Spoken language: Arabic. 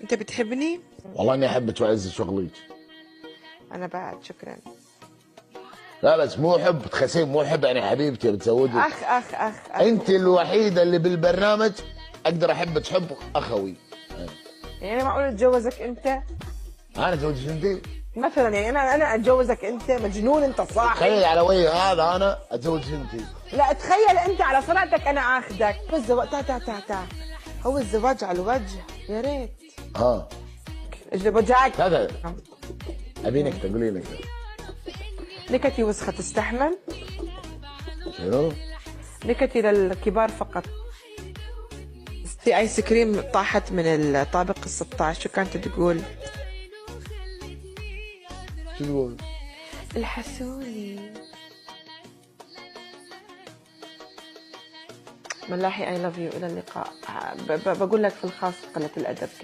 انت بتحبني؟ والله اني احبك واعز شغلك. انا بعد، شكرا. لا بس مو حب تخسين، مو حب يعني حبيبتي بتزوجك. اخ اخ اخ, أخ. انت الوحيده اللي بالبرنامج اقدر احبك حب اخوي. يعني معقول اتجوزك انت؟ انا اتزوجك انت؟ مثلا يعني انا اتجوزك انت؟ مجنون انت صح؟ تخيل على وجه هذا انا اتزوجك انت. لا تخيل انت على صنعتك انا اخذك. هو الزواج تا هو الزواج على الوجه، يا ريت. الزواجك هذا ابي نكته، قولي نكته. نكتي وسخة تستحمل؟ شنو؟ نكتي للكبار فقط. ايس كريم طاحت من الطابق ال16، شو كانت تقول؟ شو تقول؟ الحسوني. ملاحي اي لاف يو، الى اللقاء. بقول لك في الخاص قلة الادب.